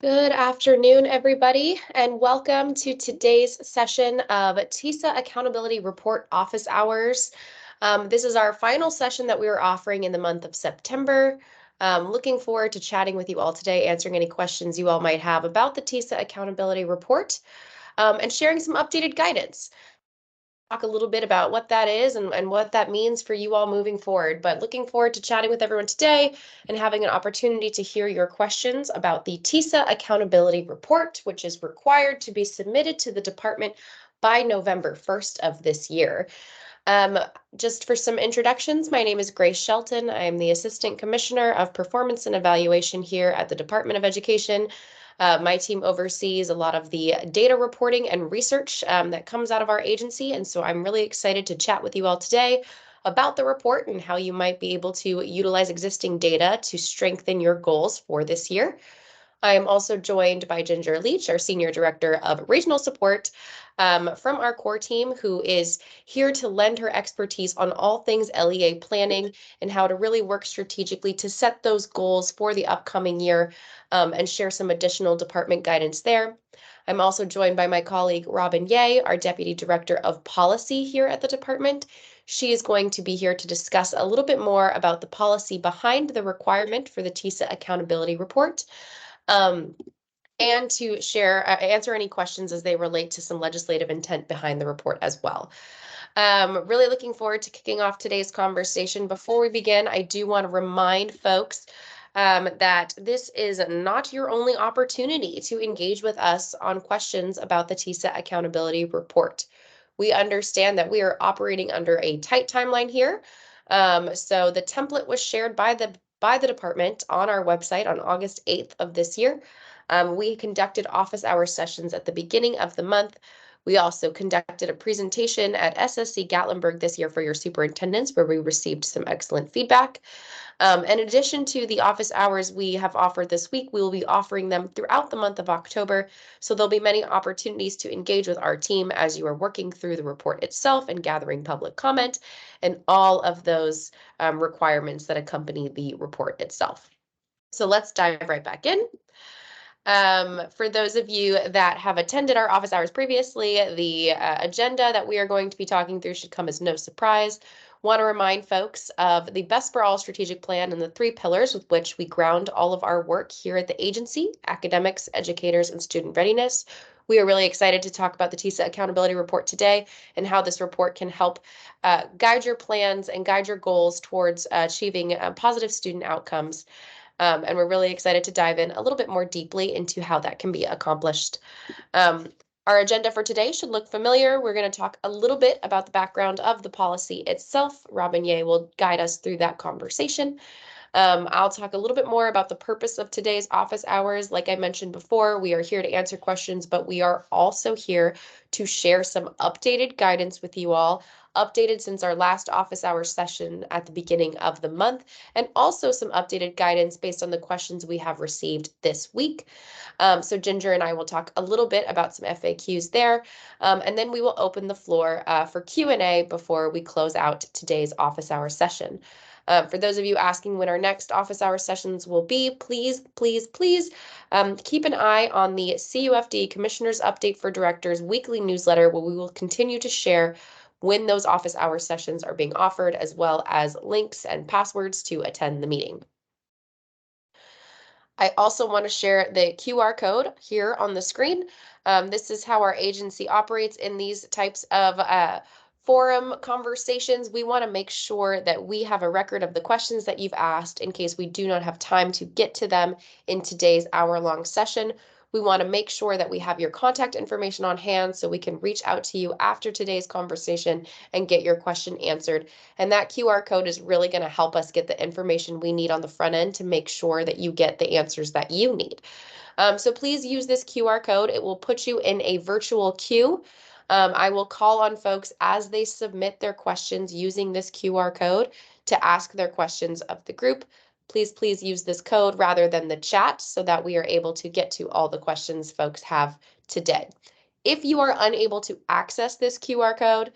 Good afternoon, everybody, and welcome to today's session of TISA Accountability Report Office Hours. This is our final session that we are offering in the month of September. Looking forward to chatting with you all today, answering any questions you all might have about the TISA Accountability Report, and sharing some updated guidance. Talk a little bit about what that is and what that means for you all moving forward. But looking forward to chatting with everyone today and having an opportunity to hear your questions about the TISA Accountability Report, which is required to be submitted to the department by November 1st of this year. Just for some introductions, my name is Grace Shelton. I am the Assistant Commissioner of Performance and Evaluation here at the Department of Education. My team oversees a lot of the data reporting and research that comes out of our agency, and so I'm really excited to chat with you all today about the report and how you might be able to utilize existing data to strengthen your goals for this year. I am also joined by Ginger Leach, our Senior Director of Regional Support from our core team, who is here to lend her expertise on all things LEA planning and how to really work strategically to set those goals for the upcoming year and share some additional department guidance there. I'm also joined by my colleague, Robin Ye, our Deputy Director of Policy here at the department. She is going to be here to discuss a little bit more about the policy behind the requirement for the TISA Accountability Report. And to answer any questions as they relate to some legislative intent behind the report as well. Really looking forward to kicking off today's conversation. Before we begin, I do want to remind folks that this is not your only opportunity to engage with us on questions about the TISA Accountability Report. We understand that we are operating under a tight timeline here. So the template was shared by the department on our website on August 8th of this year. We conducted office hour sessions at the beginning of the month. We also conducted a presentation at SSC Gatlinburg this year for your superintendents, where we received some excellent feedback. In addition to the office hours we have offered this week, we will be offering them throughout the month of October. So there'll be many opportunities to engage with our team as you are working through the report itself and gathering public comment and all of those requirements that accompany the report itself. So let's dive right back in. For those of you that have attended our office hours previously, the agenda that we are going to be talking through should come as no surprise. Want to remind folks of the Best for All strategic plan and the 3 pillars with which we ground all of our work here at the agency: academics, educators, and student readiness. We are really excited to talk about the TISA Accountability Report today and how this report can help guide your plans and guide your goals towards achieving positive student outcomes. And we're really excited to dive in a little bit more deeply into how that can be accomplished. Our agenda for today should look familiar. We're going to talk a little bit about the background of the policy itself. Robin Ye will guide us through that conversation. I'll talk a little bit more about the purpose of today's office hours. Like I mentioned before, we are here to answer questions, but we are also here to share some updated guidance with you all, updated since our last office hour session at the beginning of the month, and also some updated guidance based on the questions we have received this week. So Ginger and I will talk a little bit about some FAQs there, and then we will open the floor for Q&A before we close out today's office hour session. For those of you asking when our next office hour sessions will be, please keep an eye on the CUFD Commissioner's Update for Directors weekly newsletter, where we will continue to share when those office hour sessions are being offered, as well as links and passwords to attend the meeting. I also want to share the QR code here on the screen. This is how our agency operates in these types of forum conversations. We want to make sure that we have a record of the questions that you've asked in case we do not have time to get to them in today's hour-long session. We want to make sure that we have your contact information on hand so we can reach out to you after today's conversation and get your question answered. And that QR code is really going to help us get the information we need on the front end to make sure that you get the answers that you need. So please use this QR code. It will put you in a virtual queue. I will call on folks as they submit their questions using this QR code to ask their questions of the group. Please use this code rather than the chat so that we are able to get to all the questions folks have today. If you are unable to access this QR code,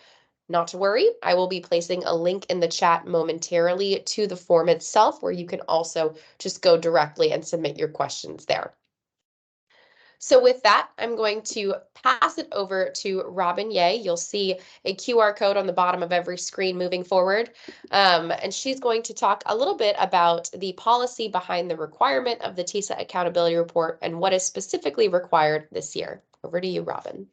not to worry, I will be placing a link in the chat momentarily to the form itself, where you can also just go directly and submit your questions there. So with that, I'm going to pass it over to Robin Ye. You'll see a QR code on the bottom of every screen moving forward. And she's going to talk a little bit about the policy behind the requirement of the TISA accountability report and what is specifically required this year. Over to you, Robin.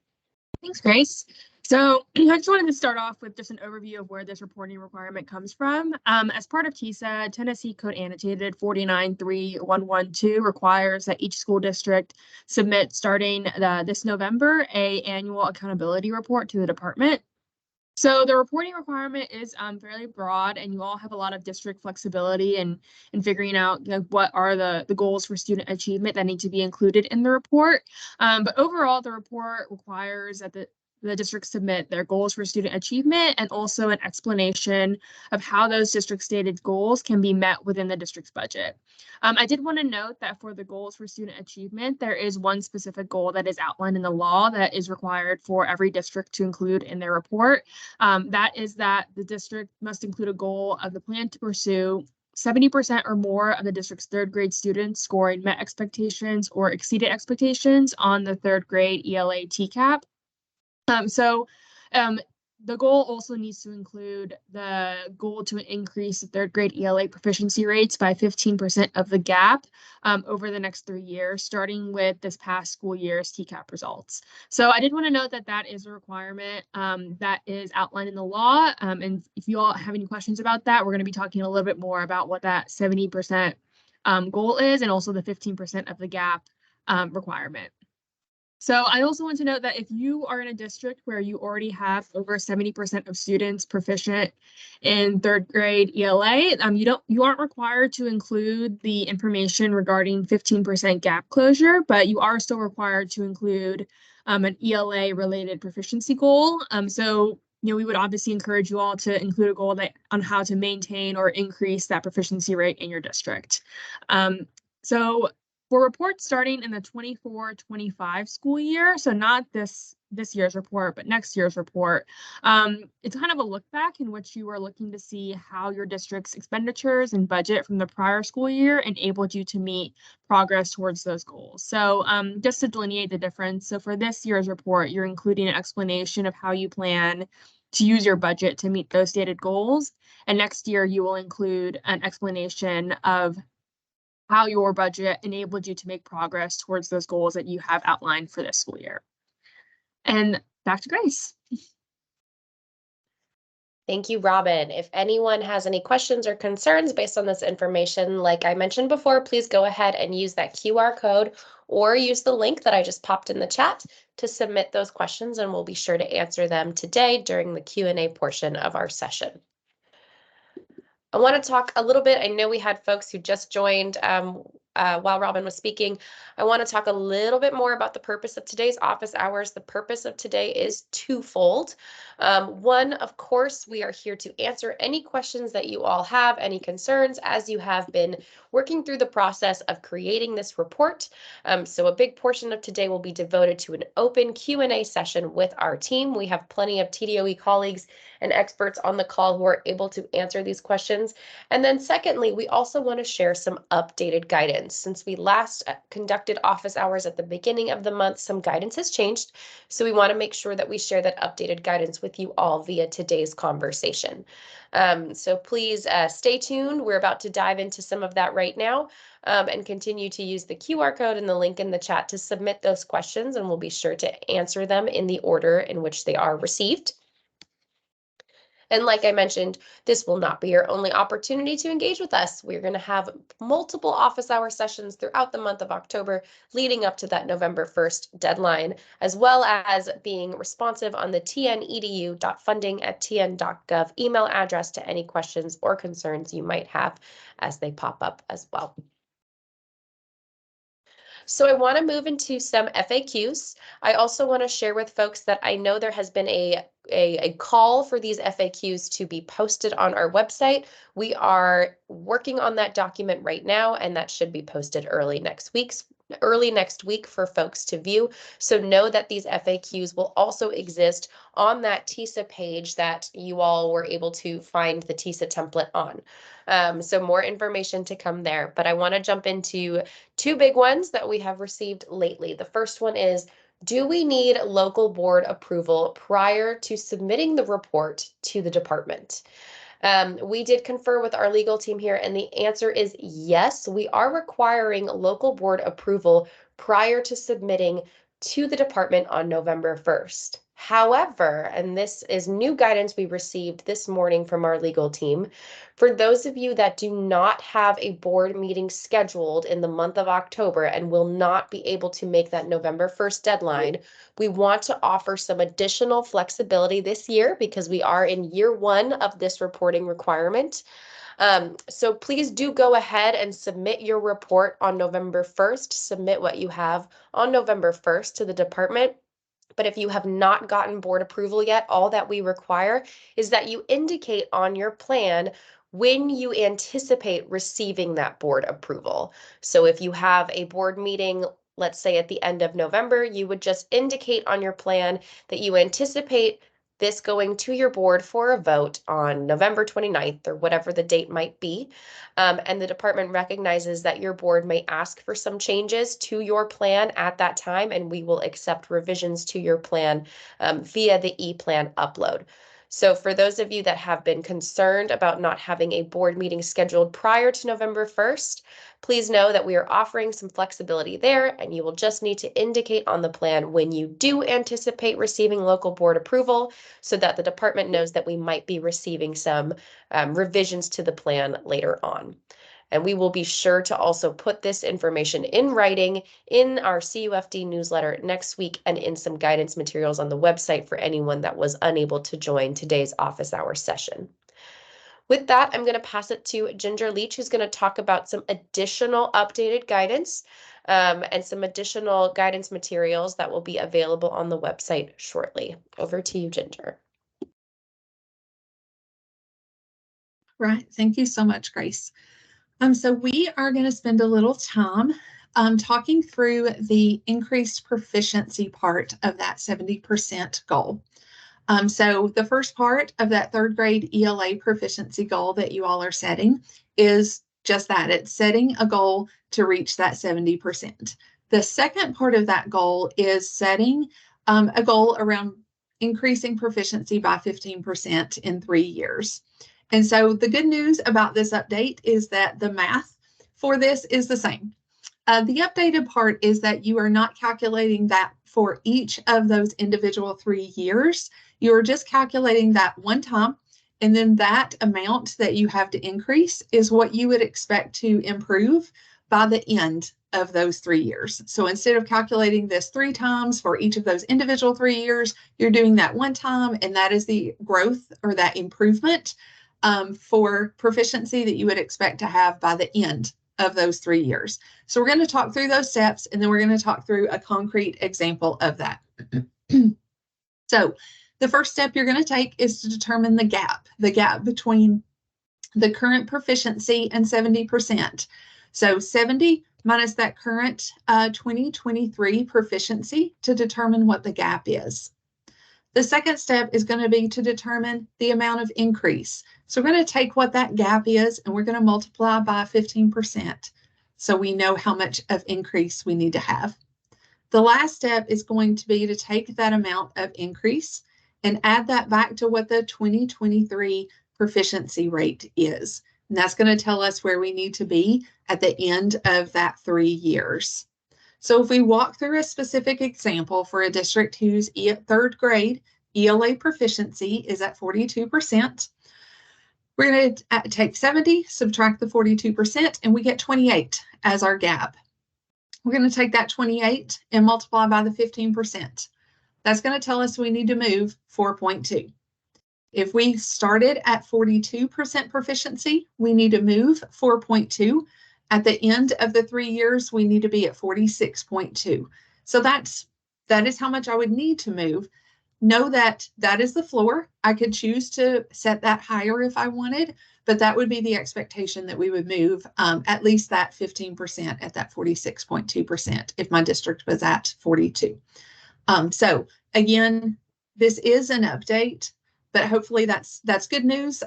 Thanks, Grace. So I just wanted to start off with just an overview of where this reporting requirement comes from. As part of TISA, Tennessee Code Annotated 493112 requires that each school district submit starting this November an annual accountability report to the department. So the reporting requirement is fairly broad, and you all have a lot of district flexibility in figuring out what are the goals for student achievement that need to be included in the report. But overall, the report requires that the districts submit their goals for student achievement and also an explanation of how those district stated goals can be met within the district's budget. I did want to note that for the goals for student achievement, there is one specific goal that is outlined in the law that is required for every district to include in their report. That is that the district must include a goal of the plan to pursue 70% or more of the district's third grade students scoring met expectations or exceeded expectations on the third grade ELA TCAP. The goal also needs to include the goal to increase the third grade ELA proficiency rates by 15% of the gap over the next 3 years, starting with this past school year's TCAP results. So I did want to note that that is a requirement that is outlined in the law. And if you all have any questions about that, we're going to be talking a little bit more about what that 70% goal is and also the 15% of the gap requirement. So I also want to note that if you are in a district where you already have over 70% of students proficient in third grade ELA, you aren't required to include the information regarding 15% gap closure, but you are still required to include an ELA related proficiency goal. We would obviously encourage you all to include a goal on how to maintain or increase that proficiency rate in your district. For reports starting in the 24-25 school year, so not this year's report, but next year's report, it's kind of a look back in which you are looking to see how your district's expenditures and budget from the prior school year enabled you to meet progress towards those goals. So just to delineate the difference, so for this year's report, you're including an explanation of how you plan to use your budget to meet those stated goals. And next year, you will include an explanation of how your budget enabled you to make progress towards those goals that you have outlined for this school year. And back to Grace. Thank you, Robin. If anyone has any questions or concerns based on this information, like I mentioned before, please go ahead and use that QR code or use the link that I just popped in the chat to submit those questions, and we'll be sure to answer them today during the Q&A portion of our session. I want to talk a little bit. I know we had folks who just joined while Robin was speaking. I want to talk a little bit more about the purpose of today's office hours. The purpose of today is twofold. One, of course, we are here to answer any questions that you all have, any concerns, as you have been working through the process of creating this report. So a big portion of today will be devoted to an open Q&A session with our team. We have plenty of TDOE colleagues and experts on the call who are able to answer these questions. And then secondly, we also want to share some updated guidance. Since we last conducted office hours at the beginning of the month, some guidance has changed. So we want to make sure that we share that updated guidance with you all via today's conversation. So please stay tuned. We're about to dive into some of that right now and continue to use the QR code and the link in the chat to submit those questions, and we'll be sure to answer them in the order in which they are received. And like I mentioned, this will not be your only opportunity to engage with us. We're going to have multiple office hour sessions throughout the month of October, leading up to that November 1st deadline, as well as being responsive on the tnedu.funding@tn.gov email address to any questions or concerns you might have as they pop up as well. So I want to move into some FAQs. I also want to share with folks that I know there has been a call for these FAQs to be posted on our website. We are working on that document right now, and that should be posted early next week. early next week for folks to view. So know that these FAQs will also exist on that TISA page that you all were able to find the TISA template on. So more information to come there, but I want to jump into two big ones that we have received lately. The first one is, do we need local board approval prior to submitting the report to the department? We did confer with our legal team here, and the answer is yes. We are requiring local board approval prior to submitting to the department on November 1st. However, and this is new guidance we received this morning from our legal team, for those of you that do not have a board meeting scheduled in the month of October and will not be able to make that November 1st deadline, we want to offer some additional flexibility this year because we are in year one of this reporting requirement. So please do go ahead and submit your report on November 1st. Submit what you have on November 1st to the department. But if you have not gotten board approval yet, all that we require is that you indicate on your plan when you anticipate receiving that board approval. So if you have a board meeting, let's say at the end of November, you would just indicate on your plan that you anticipate this going to your board for a vote on November 29th or whatever the date might be. And the department recognizes that your board may ask for some changes to your plan at that time, and we will accept revisions to your plan via the e-plan upload. So for those of you that have been concerned about not having a board meeting scheduled prior to November 1st, please know that we are offering some flexibility there, and you will just need to indicate on the plan when you do anticipate receiving local board approval so that the department knows that we might be receiving some revisions to the plan later on. And we will be sure to also put this information in writing in our CUFD newsletter next week and in some guidance materials on the website for anyone that was unable to join today's office hour session. With that, I'm going to pass it to Ginger Leach, who's going to talk about some additional updated guidance and some additional guidance materials that will be available on the website shortly. Over to you, Ginger. Right. Thank you so much, Grace. So we are going to spend a little time talking through the increased proficiency part of that 70% goal. So the first part of that third grade ELA proficiency goal that you all are setting is just that. It's setting a goal to reach that 70%. The second part of that goal is setting a goal around increasing proficiency by 15% in 3 years. And so the good news about this update is that the math for this is the same. The updated part is that you are not calculating that for each of those individual 3 years. You're just calculating that one time, and then that amount that you have to increase is what you would expect to improve by the end of those 3 years. So instead of calculating this 3 times for each of those individual 3 years, you're doing that one time, and that is the growth or that improvement for proficiency that you would expect to have by the end of those 3 years. So we're going to talk through those steps, and then we're going to talk through a concrete example of that. So the first step you're going to take is to determine the gap between the current proficiency and 70%. So 70 minus that current 2023 proficiency to determine what the gap is. The second step is going to be to determine the amount of increase. So we're going to take what that gap is and we're going to multiply by 15%. So we know how much of increase we need to have. The last step is going to be to take that amount of increase and add that back to what the 2023 proficiency rate is. And that's going to tell us where we need to be at the end of that 3 years. So if we walk through a specific example for a district whose third grade ELA proficiency is at 42%, we're going to take 70, subtract the 42%, and we get 28 as our gap. We're going to take that 28 and multiply by the 15%. That's going to tell us we need to move 4.2. If we started at 42% proficiency, we need to move 4.2. At the end of the 3 years, we need to be at 46.2. So that is how much I would need to move. know that that is the floor. I could choose to set that higher if I wanted, but that would be the expectation that we would move at least that 15% at that 46.2% if my district was at 42. So again, this is an update, but hopefully that's good news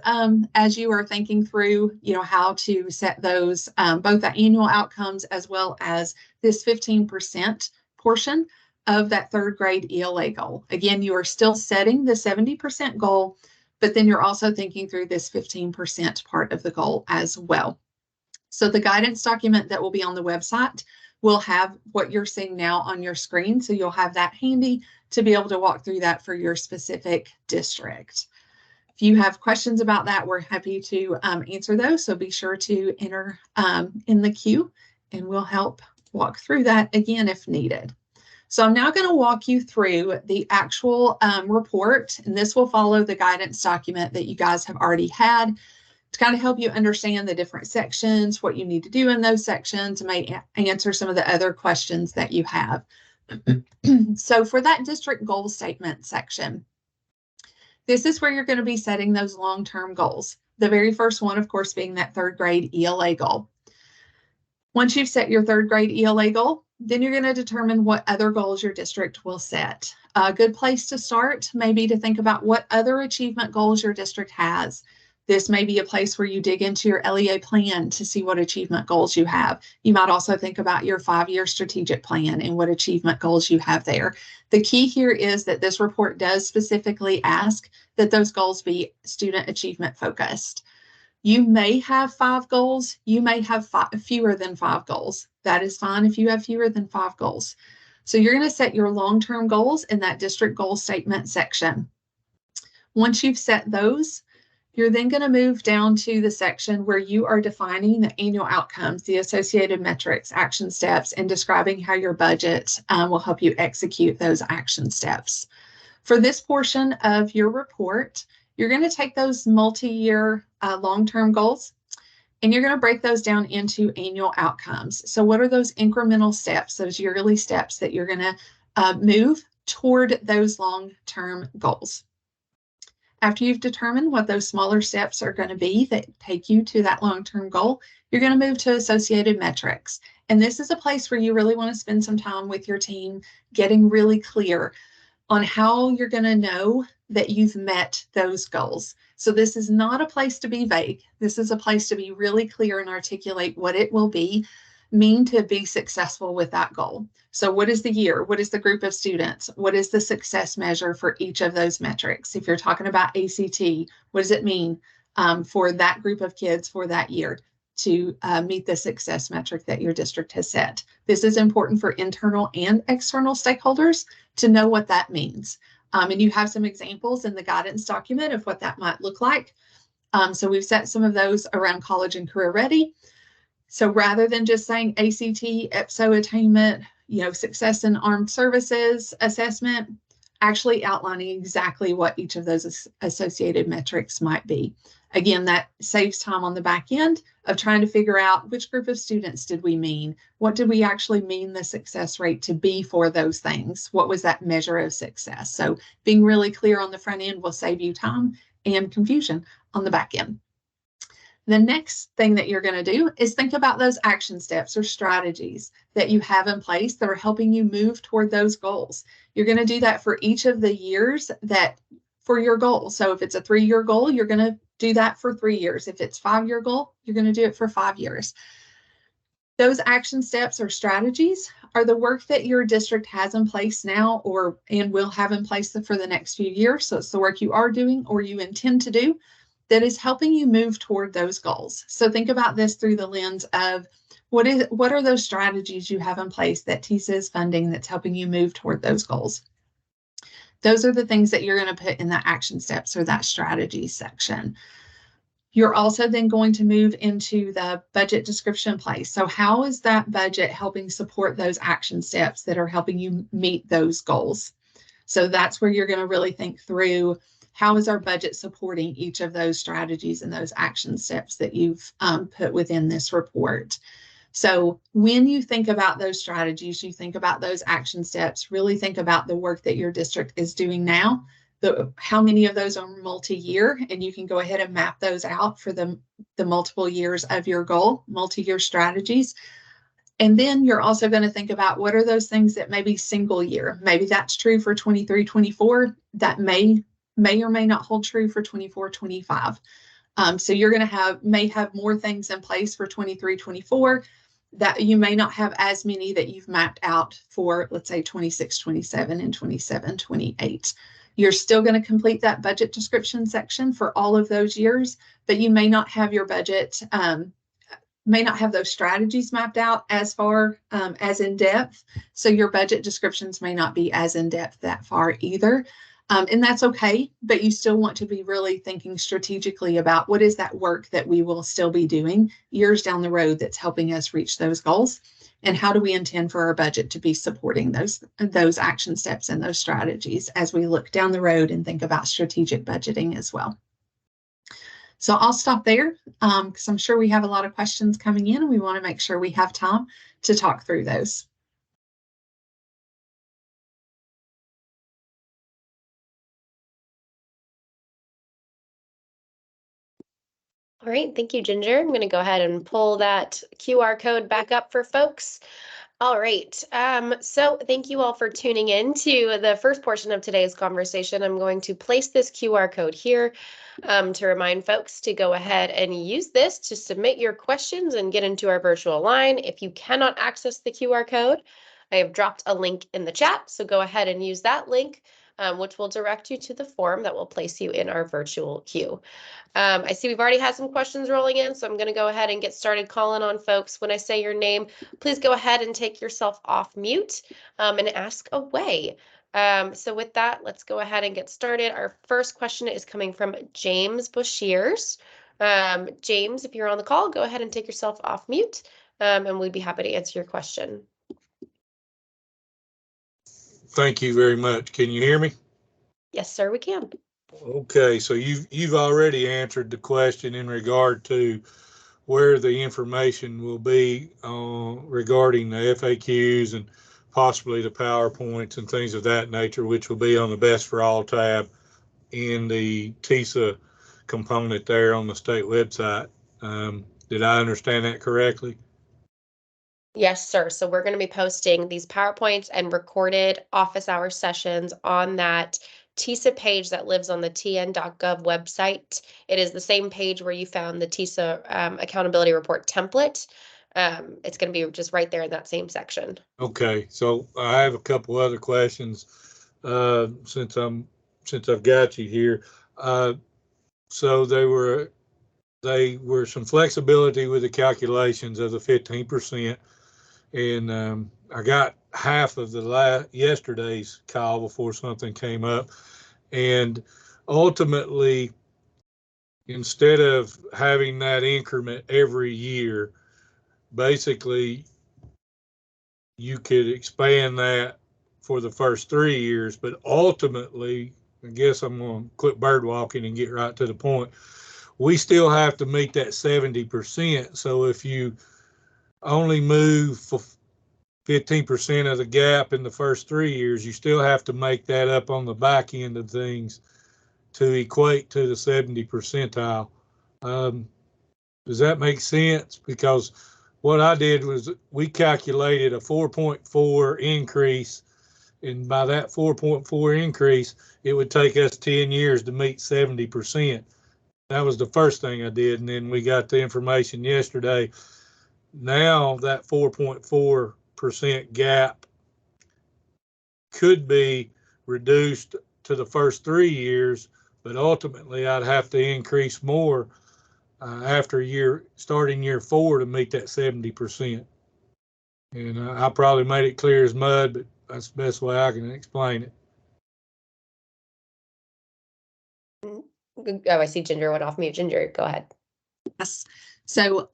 as you are thinking through, how to set those, both the annual outcomes as well as this 15% portion of that third grade ELA goal. Again, you are still setting the 70% goal, but then you're also thinking through this 15% part of the goal as well. So the guidance document that will be on the website will have what you're seeing now on your screen. So you'll have that handy to be able to walk through that for your specific district. If you have questions about that, we're happy to answer those. So be sure to enter in the queue and we'll help walk through that again if needed. So I'm now going to walk you through the actual report, and this will follow the guidance document that you guys have already had to kind of help you understand the different sections, what you need to do in those sections, and may answer some of the other questions that you have. So for that district goal statement section, this is where you're going to be setting those long-term goals. The very first one, of course, being that third grade ELA goal. Once you've set your third grade ELA goal, then you're going to determine what other goals your district will set. A good place to start may be to think about what other achievement goals your district has. This may be a place where you dig into your LEA plan to see what achievement goals you have. You might also think about your 5-year strategic plan and what achievement goals you have there. The key here is that this report does specifically ask that those goals be student achievement focused. You may have 5 goals. You may have fewer than 5 goals. That is fine if you have fewer than 5 goals. So you're going to set your long-term goals in that district goal statement section. Once you've set those, you're then going to move down to the section where you are defining the annual outcomes, the associated metrics, action steps, and describing how your budget will help you execute those action steps. For this portion of your report, you're going to take those multi-year long-term goals and you're going to break those down into annual outcomes. So what are those incremental steps, those yearly steps that you're going to move toward those long-term goals? After you've determined what those smaller steps are going to be that take you to that long-term goal, you're going to move to associated metrics. And this is a place where you really want to spend some time with your team getting really clear on how you're going to know that you've met those goals. So this is not a place to be vague. This is a place to be really clear and articulate what it will mean to be successful with that goal. So what is the year? What is the group of students? What is the success measure for each of those metrics? If you're talking about ACT, what does it mean for that group of kids for that year to meet the success metric that your district has set? This is important for internal and external stakeholders to know what that means. And you have some examples in the guidance document of what that might look like. So we've set some of those around college and career ready. So rather than just saying ACT, EPSO attainment, success in armed services assessment, actually outlining exactly what each of those associated metrics might be. Again, that saves time on the back end of trying to figure out which group of students did we mean? What did we actually mean the success rate to be for those things? What was that measure of success? So being really clear on the front end will save you time and confusion on the back end. The next thing that you're going to do is think about those action steps or strategies that you have in place that are helping you move toward those goals. You're going to do that for each of the years for your goal. So if it's a 3-year goal, you're going to do that for 3 years. If it's 5-year goal, you're going to do it for 5 years. Those action steps or strategies are the work that your district has in place now and will have in place for the next few years. So it's the work you are doing or you intend to do that is helping you move toward those goals. So think about this through the lens of what are those strategies you have in place that TISA is funding that's helping you move toward those goals. Those are the things that you're going to put in the action steps or that strategy section. You're also then going to move into the budget description place. So how is that budget helping support those action steps that are helping you meet those goals? So that's where you're going to really think through, how is our budget supporting each of those strategies and those action steps that you've put within this report? So when you think about those strategies, you think about those action steps, really think about the work that your district is doing now, how many of those are multi-year, and you can go ahead and map those out for the multiple years of your goal, multi-year strategies. And then you're also going to think about what are those things that may be single year. Maybe that's true for 23, 24. That may or may not hold true for 24, 25. So you're going to may have more things in place for 23, 24 that you may not have as many that you've mapped out for, let's say, 26, 27, and 27, 28. You're still going to complete that budget description section for all of those years, but you may not have your budget, may not have those strategies mapped out as far as in depth. So your budget descriptions may not be as in depth that far either. And that's okay, but you still want to be really thinking strategically about what is that work that we will still be doing years down the road that's helping us reach those goals, and how do we intend for our budget to be supporting those action steps and those strategies as we look down the road and think about strategic budgeting as well. So I'll stop there because I'm sure we have a lot of questions coming in, and we want to make sure we have time to talk through those. All right, thank you, Ginger. I'm going to go ahead and pull that QR code back up for folks. All right, so thank you all for tuning in to the first portion of today's conversation. I'm going to place this QR code here to remind folks to go ahead and use this to submit your questions and get into our virtual line. If you cannot access the QR code, I have dropped a link in the chat, so go ahead and use that link, which will direct you to the form that will place you in our virtual queue. I see we've already had some questions rolling in, so I'm going to go ahead and get started calling on folks. When I say your name, please go ahead and take yourself off mute and ask away. So with that, let's go ahead and get started. Our first question is coming from James Bushiers. James, if you're on the call, go ahead and take yourself off mute, and we'd be happy to answer your question. Thank you very much. Can you hear me? Yes, sir, we can. Okay, so you've already answered the question in regard to where the information will be regarding the FAQs and possibly the PowerPoints and things of that nature, which will be on the Best for All tab in the TISA component there on the state website. Did I understand that correctly? Yes, sir. So we're going to be posting these PowerPoints and recorded office hour sessions on that TISA page that lives on the tn.gov website. It is the same page where you found the TISA accountability report template. It's going to be just right there in that same section. Okay, so I have a couple other questions since I've got you here. So they were some flexibility with the calculations of the 15%, and I got half of the yesterday's call before something came up. And ultimately, instead of having that increment every year, basically you could expand that for the first 3 years, but ultimately, I guess I'm going to quit bird walking and get right to the point. We still have to meet that 70%. So if you only move for 15% of the gap in the first 3 years, you still have to make that up on the back end of things to equate to the 70 percentile. Does that make sense? Because what I did was we calculated a 4.4 increase, and by that 4.4 increase, it would take us 10 years to meet 70%. That was the first thing I did, and then we got the information yesterday. Now that 4.4% gap could be reduced to the first 3 years, but ultimately I'd have to increase more after starting year 4 to meet that 70%. And I probably made it clear as mud, but that's the best way I can explain it. Oh, I see Ginger went off mute. Ginger, go ahead. Yes. So,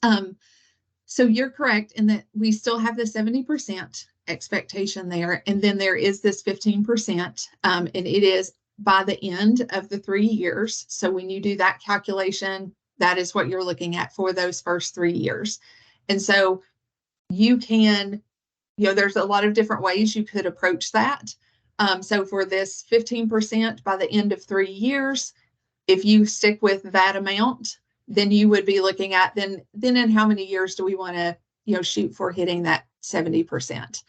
so you're correct in that we still have the 70% expectation there. And then there is this 15%, and it is by the end of the 3 years. So when you do that calculation, that is what you're looking at for those first 3 years. And so you can, there's a lot of different ways you could approach that. So for this 15% by the end of 3 years, if you stick with that amount, then you would be looking at then in how many years do we want to, shoot for hitting that 70%.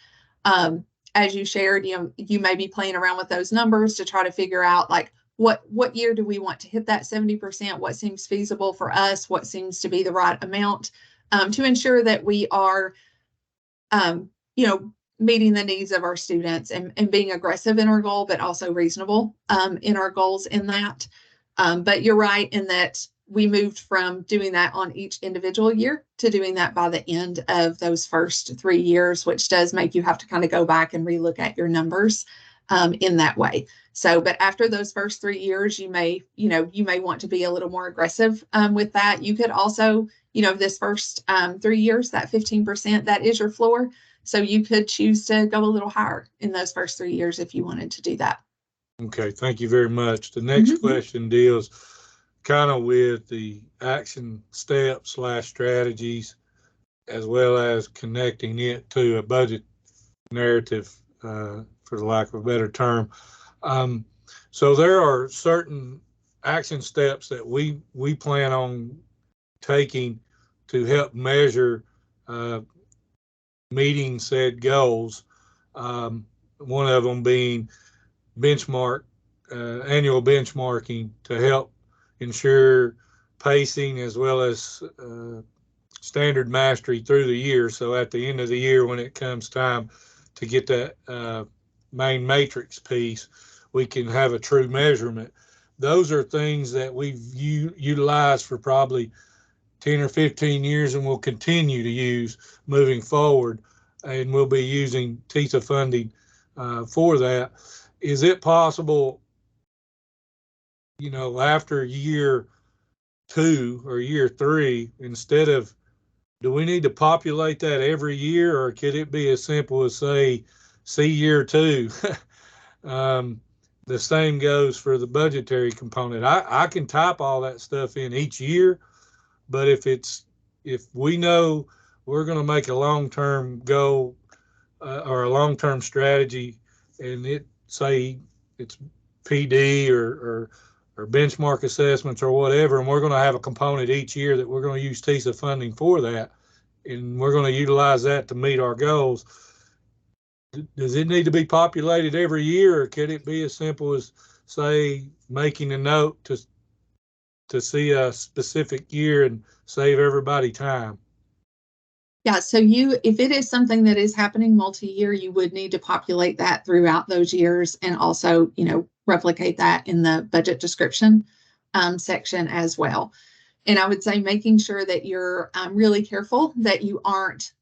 As you shared, you may be playing around with those numbers to try to figure out like what year do we want to hit that 70%? What seems feasible for us? What seems to be the right amount, to ensure that we are, meeting the needs of our students and being aggressive in our goal, but also reasonable in our goals in that. But you're right in that we moved from doing that on each individual year to doing that by the end of those first 3 years, which does make you have to kind of go back and relook at your numbers in that way. So, but after those first 3 years, you may want to be a little more aggressive with that. You could also, this first 3 years, that 15%, that is your floor. So you could choose to go a little higher in those first 3 years if you wanted to do that. Okay, thank you very much. The next question deals kind of with the action steps / strategies, as well as connecting it to a budget narrative, for the lack of a better term. So there are certain action steps that we plan on taking to help measure meeting said goals. One of them being annual benchmarking to help ensure pacing as well as standard mastery through the year. So at the end of the year, when it comes time to get that main matrix piece, we can have a true measurement. Those are things that we've utilized for probably 10 or 15 years and will continue to use moving forward. And we'll be using TISA funding for that. Is it possible, after year 2 or year 3, instead of, do we need to populate that every year, or could it be as simple as say, see year 2? The same goes for the budgetary component. I can type all that stuff in each year, but if we know we're going to make a long-term goal or a long-term strategy, and it's PD or benchmark assessments or whatever, and we're going to have a component each year that we're going to use TISA funding for that, and we're going to utilize that to meet our goals. Does it need to be populated every year, or could it be as simple as, say, making a note to see a specific year and save everybody time? Yeah, so if it is something that is happening multi-year, you would need to populate that throughout those years and also, replicate that in the budget description section as well. And I would say making sure that you're really careful that you aren't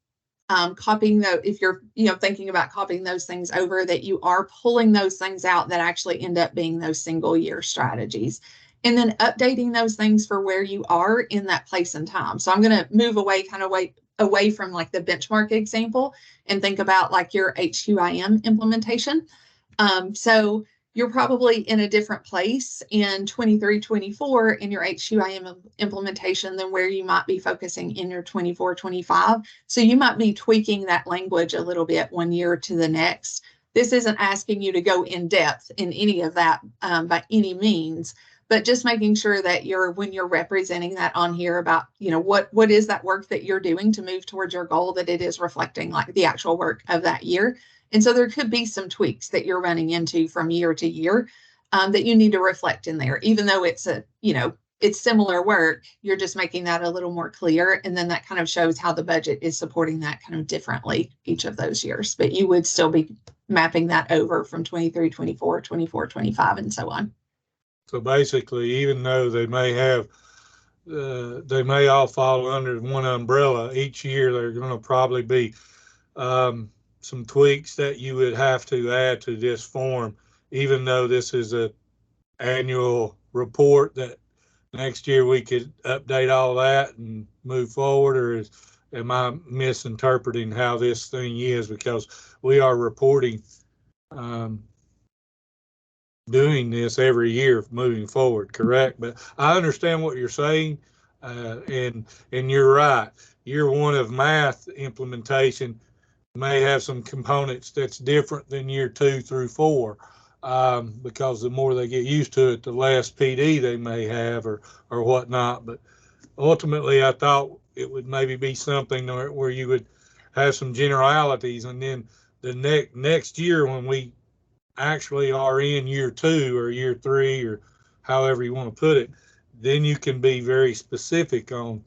copying if you're, thinking about copying those things over, that you are pulling those things out that actually end up being those single year strategies. And then updating those things for where you are in that place and time. So I'm going to move away from like the benchmark example and think about like your HUIM implementation. So you're probably in a different place in 23-24 in your HUIM implementation than where you might be focusing in your 24-25. So you might be tweaking that language a little bit one year to the next. This isn't asking you to go in depth in any of that by any means, but just making sure that when you're representing that on here about, what is that work that you're doing to move towards your goal, that it is reflecting like the actual work of that year. And so there could be some tweaks that you're running into from year to year that you need to reflect in there, even though it's it's similar work, you're just making that a little more clear. And then that kind of shows how the budget is supporting that kind of differently each of those years, but you would still be mapping that over from 23-24, 24-25, and so on. So basically, even though they may all fall under one umbrella, each year there are going to probably be some tweaks that you would have to add to this form, even though this is an annual report, that next year we could update all that and move forward. Or am I misinterpreting how this thing is? Because we are reporting doing this every year moving forward, correct? But I understand what you're saying, and you're right. year one of math implementation may have some components that's different than year 2 through 4. Because the more they get used to it, the less PD they may have or whatnot. But ultimately, I thought it would maybe be something where you would have some generalities, and then the next year when we actually are in year 2 or year 3 or however you want to put it, then you can be very specific on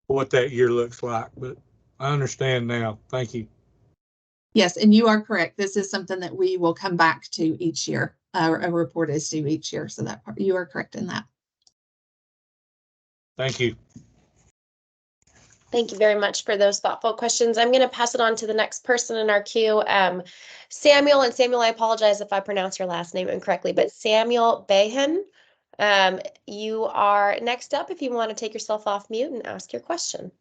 what that year looks like. But I understand now. Thank you. Yes, and you are correct. This is something that we will come back to each year. A report is due each year. So that part, you are correct in that. Thank you. Thank you very much for those thoughtful questions. I'm going to pass it on to the next person in our queue. Samuel, and Samuel, I apologize if I pronounce your last name incorrectly, but Samuel Behan, you are next up if you want to take yourself off mute and ask your question.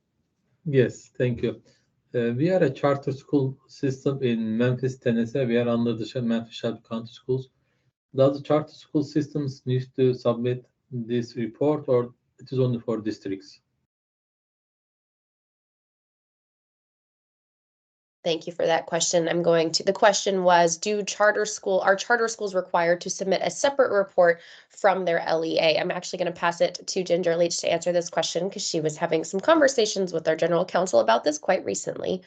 Yes, thank you. We are a charter school system in Memphis, Tennessee. We are under the Memphis Shelby County Schools. Does the charter school systems need to submit this report, or it is only for districts? Thank you for that question. The question was, are charter schools required to submit a separate report from their LEA? I'm actually going to pass it to Ginger Leach to answer this question because she was having some conversations with our general counsel about this quite recently.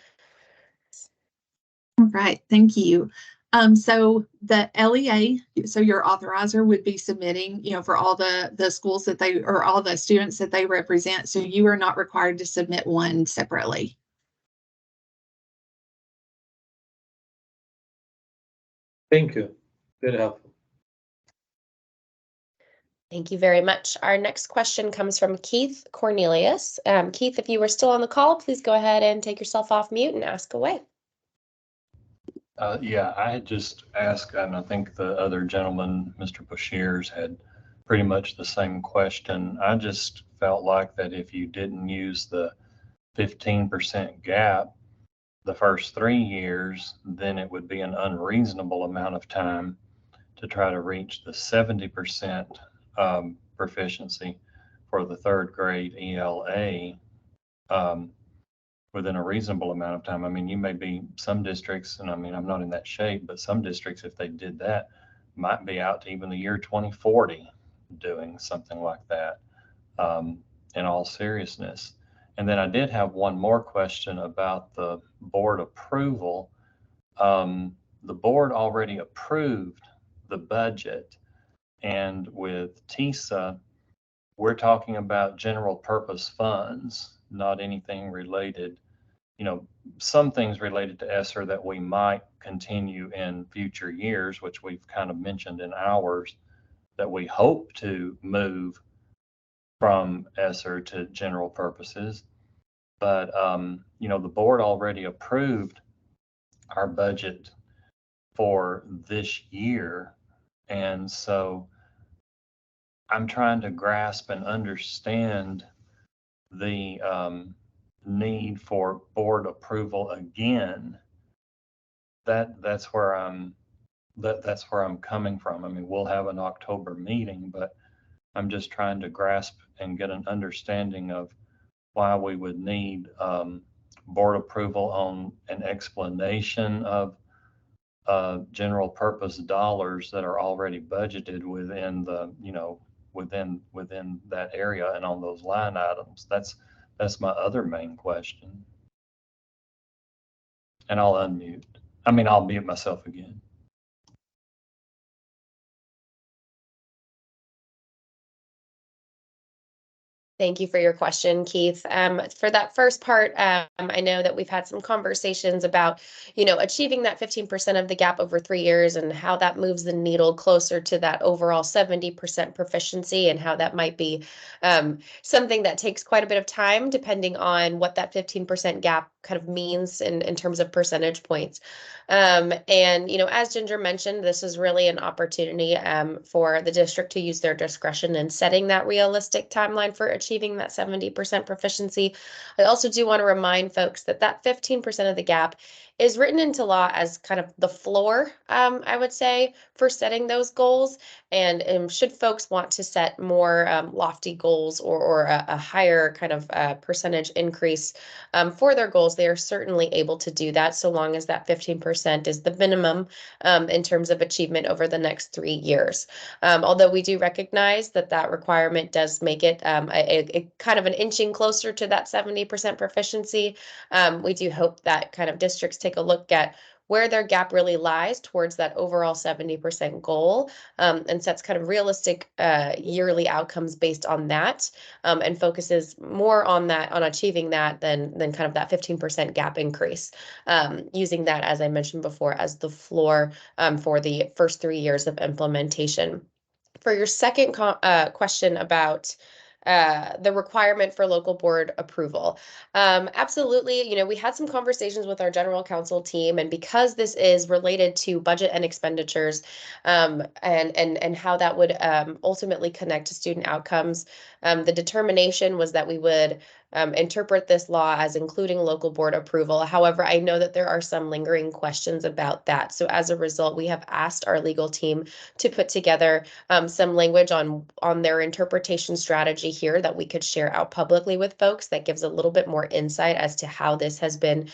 All right, thank you. So the LEA, so your authorizer would be submitting, for all the schools that they, or all the students that they represent. So you are not required to submit one separately. Thank you. Very helpful. Thank you very much. Our next question comes from Keith Cornelius. Keith, if you were still on the call, please go ahead and take yourself off mute and ask away. Yeah, I had just asked, and I think the other gentleman, Mr. Bashir's, had pretty much the same question. I just felt like that if you didn't use the 15% gap the first 3 years, then it would be an unreasonable amount of time to try to reach the 70% proficiency for the 3rd grade ELA. Within a reasonable amount of time. I mean, you may be some districts, and I mean, I'm not in that shape, but some districts, if they did that, might be out to even the year 2040 doing something like that, in all seriousness. And then I did have one more question about the board approval. The board already approved the budget, and with TISA, we're talking about general purpose funds, not anything related, some things related to ESSER that we might continue in future years, which we've kind of mentioned in ours, that we hope to move from ESSER to general purposes. But, the board already approved our budget for this year. And so I'm trying to grasp and understand the need for board approval again. That's where I'm coming from. I mean, we'll have an October meeting, but I'm just trying to grasp and get an understanding of why we would need board approval on an explanation of general purpose dollars that are already budgeted within the, within that area and on those line items. That's my other main question. And I'll mute myself again. Thank you for your question, Keith. For that first part, I know that we've had some conversations about, achieving that 15% of the gap over 3 years and how that moves the needle closer to that overall 70% proficiency, and how that might be something that takes quite a bit of time depending on what that 15% gap kind of means in terms of percentage points. And, as Ginger mentioned, this is really an opportunity for the district to use their discretion in setting that realistic timeline for achieving that 70% proficiency. I also do want to remind folks that 15% of the gap is written into law as kind of the floor, I would say, for setting those goals. And should folks want to set more lofty goals or a higher kind of percentage increase for their goals, they are certainly able to do that, so long as that 15% is the minimum in terms of achievement over the next 3 years. Although we do recognize that that requirement does make it a kind of an inching closer to that 70% proficiency, we do hope that kind of districts take a look at where their gap really lies towards that overall 70% goal, and sets kind of realistic yearly outcomes based on that, and focuses more on that, on achieving that, than kind of that 15% gap increase, using that, as I mentioned before, as the floor for the first 3 years of implementation. For your second question about the requirement for local board approval. Absolutely, you know, we had some conversations with our general counsel team, and because this is related to budget and expenditures, and how that would ultimately connect to student outcomes, the determination was that we would interpret this law as including local board approval. However, I know that there are some lingering questions about that. So as a result, we have asked our legal team to put together some language on their interpretation strategy here that we could share out publicly with folks, that gives a little bit more insight as to how this has been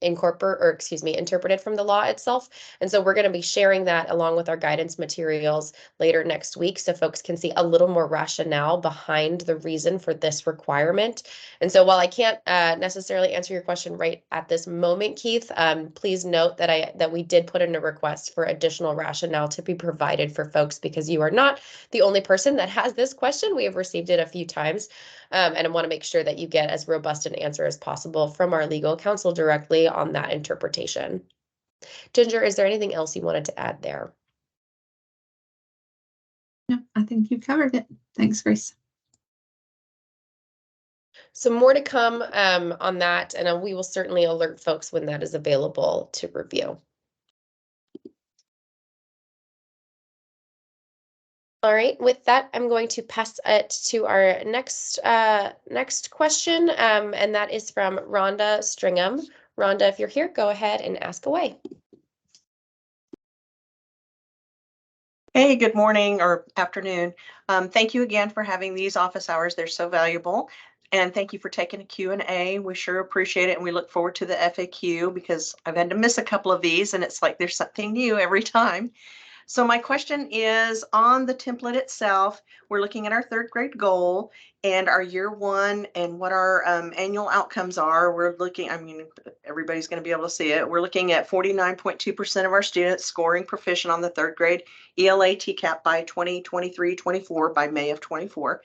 interpreted from the law itself. And so we're going to be sharing that along with our guidance materials later next week, so folks can see a little more rationale behind the reason for this requirement. And so while I can't necessarily answer your question right at this moment, Keith, please note that we did put in a request for additional rationale to be provided for folks, because you are not the only person that has this question. We have received it a few times, and I want to make sure that you get as robust an answer as possible from our legal counsel directly on that interpretation. Ginger, is there anything else you wanted to add there? No, I think you covered it. Thanks, Grace. So more to come on that, and we will certainly alert folks when that is available to review. All right, with that, I'm going to pass it to our next question, and that is from Rhonda Stringham. Rhonda, if you're here, go ahead and ask away. Hey, good morning or afternoon. Thank you again for having these office hours. They're so valuable. And thank you for taking a Q&A. We sure appreciate it. And we look forward to the FAQ, because I've had to miss a couple of these, and it's like there's something new every time. So my question is on the template itself. We're looking at our 3rd grade goal and our year 1 and what our annual outcomes are. We're looking, I mean, everybody's going to be able to see it. We're looking at 49.2% of our students scoring proficient on the 3rd grade ELA TCAP by 2023-24, by May of 24.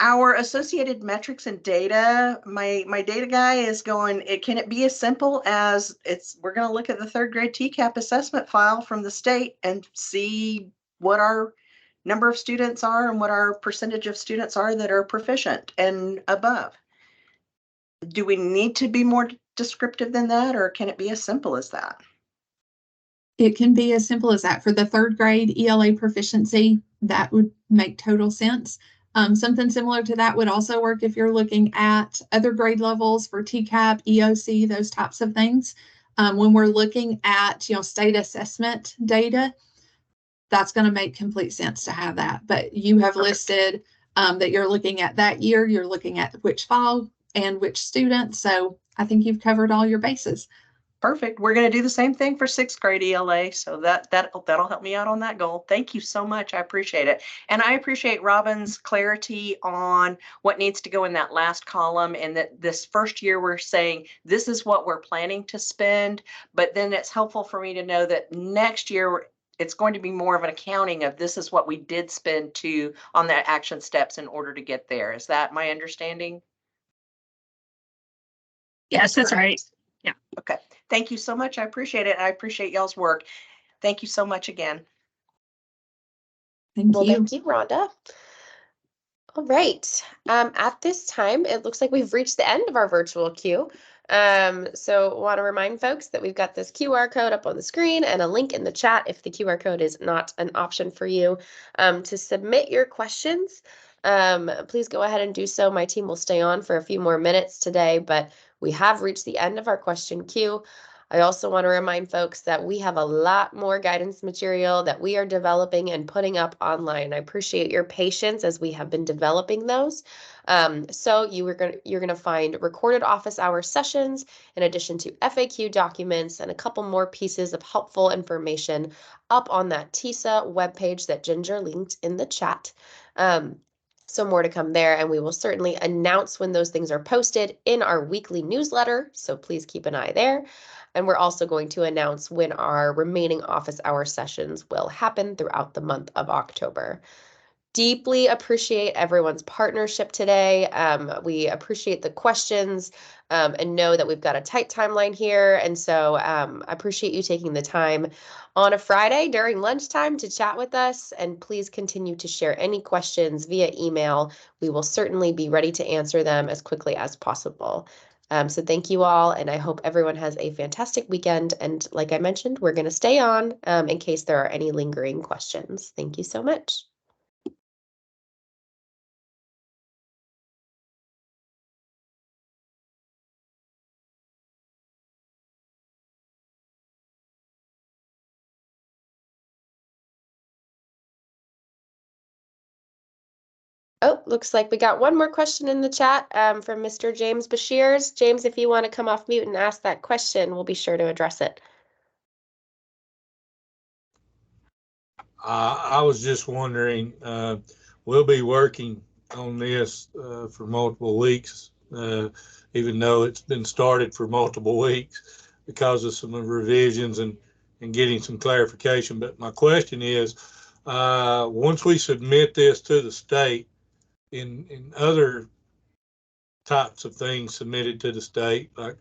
Our associated metrics and data, my data guy is going, can it be as simple as we're going to look at the 3rd grade TCAP assessment file from the state and see what our number of students are and what our percentage of students are that are proficient and above. Do we need to be more descriptive than that, or can it be as simple as that? It can be as simple as that. For the 3rd grade ELA proficiency, that would make total sense. Something similar to that would also work if you're looking at other grade levels for TCAP, EOC, those types of things. When we're looking at, state assessment data, that's going to make complete sense to have that. But you have listed that you're looking at that year, you're looking at which file and which student. So I think you've covered all your bases. Perfect. We're going to do the same thing for 6th grade ELA. So that'll help me out on that goal. Thank you so much. I appreciate it. And I appreciate Robin's clarity on what needs to go in that last column, and that this first year we're saying this is what we're planning to spend. But then it's helpful for me to know that next year it's going to be more of an accounting of this is what we did spend on the action steps in order to get there. Is that my understanding? Yes, that's right. Yeah. Okay. Thank you so much. I appreciate it. I appreciate y'all's work. Thank you so much again. Thank you. Thank you, Rhonda. All right. At this time, it looks like we've reached the end of our virtual queue. So want to remind folks that we've got this QR code up on the screen and a link in the chat if the QR code is not an option for you to submit your questions. Please go ahead and do so. My team will stay on for a few more minutes today, but We have reached the end of our question queue. I also want to remind folks that we have a lot more guidance material that we are developing and putting up online. I appreciate your patience as we have been developing those. So you're gonna find recorded office hour sessions in addition to FAQ documents and a couple more pieces of helpful information up on that TISA webpage that Ginger linked in the chat. So more to come there, and we will certainly announce when those things are posted in our weekly newsletter, so please keep an eye there. And we're also going to announce when our remaining office hour sessions will happen throughout the month of October. Deeply appreciate everyone's partnership today. We appreciate the questions and know that we've got a tight timeline here. And so I appreciate you taking the time on a Friday during lunchtime to chat with us. And please continue to share any questions via email. We will certainly be ready to answer them as quickly as possible. So thank you all, and I hope everyone has a fantastic weekend. And like I mentioned, we're going to stay on in case there are any lingering questions. Thank you so much. Oh, looks like we got one more question in the chat from Mr. James Bashirs. James, if you want to come off mute and ask that question, we'll be sure to address it. I was just wondering, we'll be working on this for multiple weeks, even though it's been started for multiple weeks because of some revisions and getting some clarification. But my question is, once we submit this to the state, in other types of things submitted to the state, like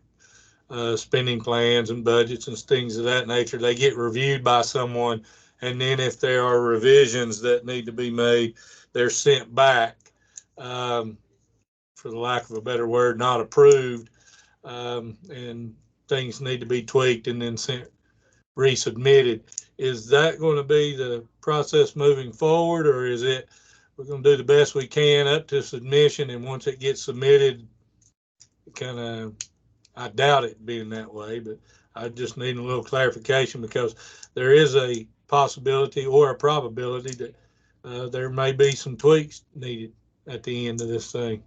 spending plans and budgets and things of that nature, they get reviewed by someone, and then if there are revisions that need to be made, they're sent back, for the lack of a better word, not approved, and things need to be tweaked and then sent resubmitted. Is that going to be the process moving forward, or is it we're going to do the best we can up to submission, and once it gets submitted, kind of, I doubt it being that way, but I just need a little clarification because there is a possibility or a probability that there may be some tweaks needed at the end of this thing.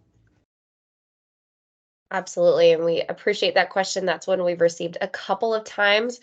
Absolutely, and we appreciate that question. That's one we've received a couple of times.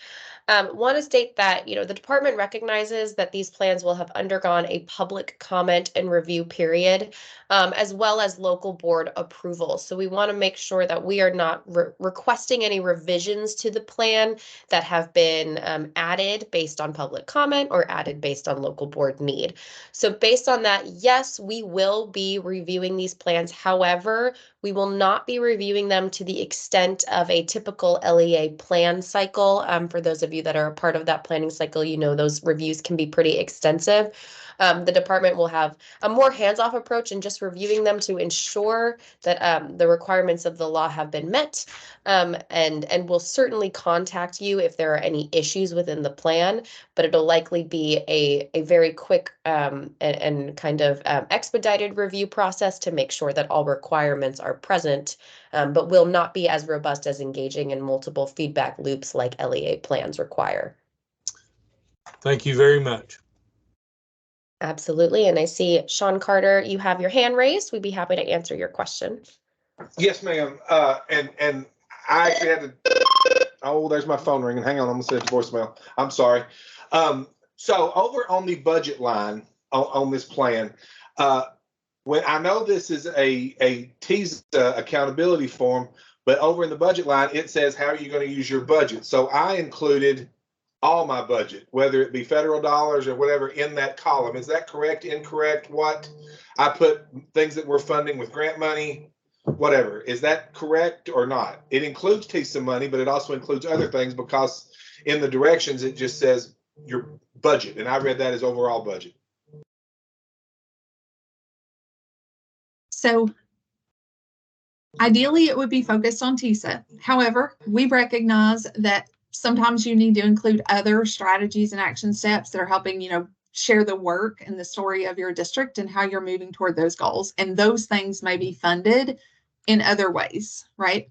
Want to state that, the department recognizes that these plans will have undergone a public comment and review period, as well as local board approval. So we want to make sure that we are not requesting any revisions to the plan that have been added based on public comment or added based on local board need. So based on that, yes, we will be reviewing these plans. However, we will not be reviewing them to the extent of a typical LEA plan cycle. For those of you that are a part of that planning cycle, those reviews can be pretty extensive. The department will have a more hands-off approach in just reviewing them to ensure that the requirements of the law have been met, and we'll certainly contact you if there are any issues within the plan, but it'll likely be a very quick and kind of expedited review process to make sure that all requirements are present, but will not be as robust as engaging in multiple feedback loops like LEA plans require. Thank you very much. Absolutely. And I see Sean Carter, you have your hand raised. We'd be happy to answer your question. Yes, ma'am. And I actually had to, oh, there's my phone ringing. Hang on, I'm gonna send it to voicemail. I'm sorry. So over on the budget line on this plan, when I know this is a TISA accountability form, but over in the budget line, it says, how are you going to use your budget? So I included all my budget, whether it be federal dollars or whatever, in that column. Is that correct, incorrect? What? I put things that we're funding with grant money, whatever. Is that correct or not? It includes TISA money, but it also includes other things because in the directions, it just says your budget. And I read that as overall budget. So ideally, it would be focused on TISA. However, we recognize that sometimes you need to include other strategies and action steps that are helping, share the work and the story of your district and how you're moving toward those goals. And those things may be funded in other ways, right?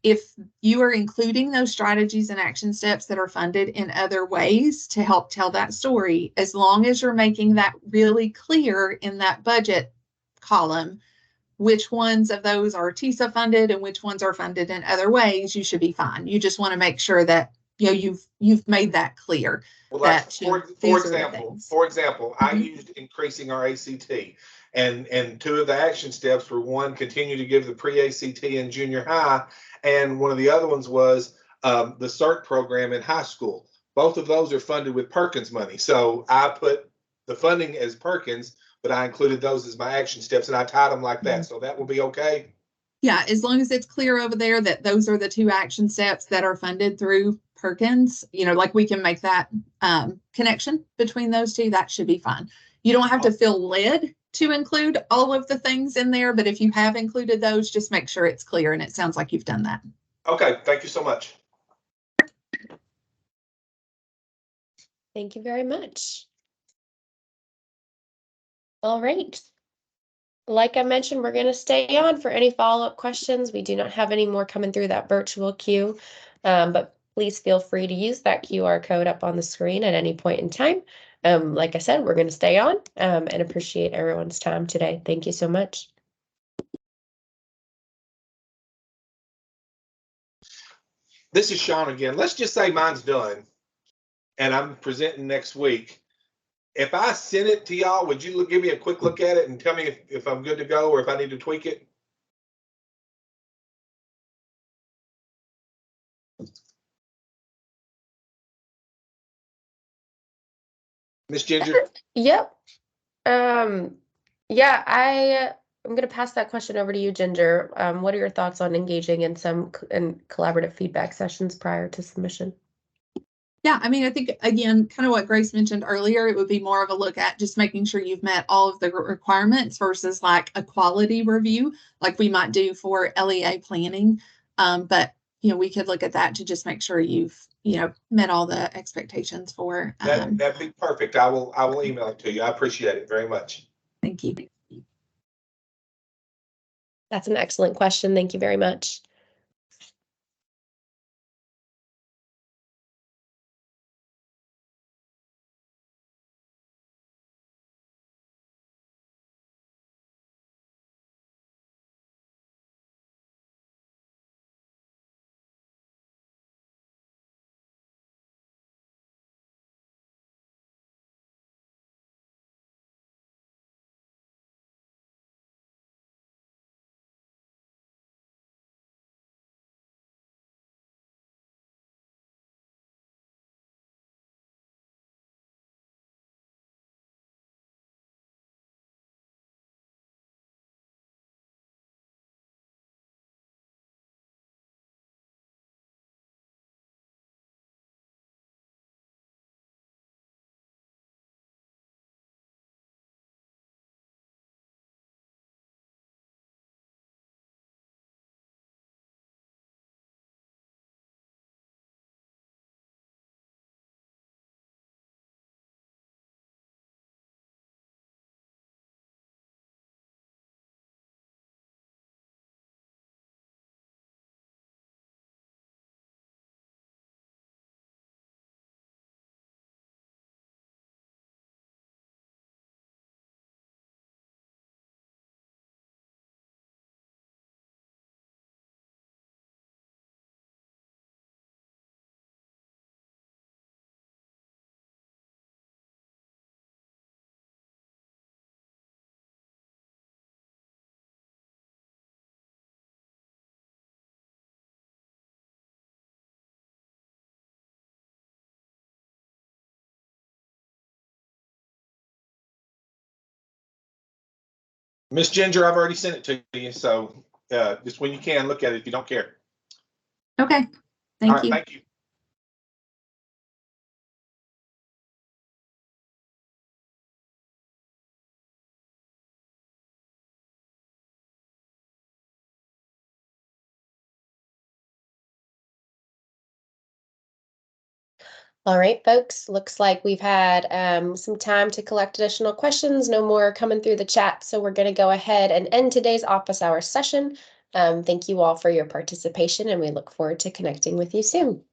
if you are including those strategies and action steps that are funded in other ways to help tell that story, as long as you're making that really clear in that budget column, which ones of those are TISA funded and which ones are funded in other ways, you should be fine. You just want to make sure that you've made that clear. Well, like That for example, I Mhm. used increasing our ACT, and two of the action steps were, one, continue to give the pre-ACT in junior high, and one of the other ones was the CERT program in high school. Both of those are funded with Perkins money, so I put the funding as Perkins, but I included those as my action steps, and I tied them like that. So that will be okay. Yeah, as long as it's clear over there that those are the two action steps that are funded through Perkins, like we can make that connection between those two, that should be fine. You don't have to feel led to include all of the things in there, but if you have included those, just make sure it's clear, and it sounds like you've done that. Okay, thank you so much. Thank you very much. All right. Like I mentioned, we're going to stay on for any follow-up questions. We do not have any more coming through that virtual queue, but please feel free to use that QR code up on the screen at any point in time. Like I said, we're going to stay on and appreciate everyone's time today. Thank you so much. This is Sean again. Let's just say mine's done and I'm presenting next week. If I send it to y'all, would you give me a quick look at it and tell me if I'm good to go or if I need to tweak it? Miss Ginger? Yep. Yeah, I'm going to pass that question over to you, Ginger. What are your thoughts on engaging in some collaborative feedback sessions prior to submission? Yeah, I mean, I think, again, kind of what Grace mentioned earlier, it would be more of a look at just making sure you've met all of the requirements versus like a quality review, like we might do for LEA planning. But, we could look at that to just make sure you've, met all the expectations for. That'd be perfect. I will email it to you. I appreciate it very much. Thank you. That's an excellent question. Thank you very much. Miss Ginger, I've already sent it to you. So just when you can, look at it if you don't care. Okay. Thank you. Thank you. All right, folks, looks like we've had some time to collect additional questions. No more coming through the chat. So we're going to go ahead and end today's office hours session. Thank you all for your participation, and we look forward to connecting with you soon.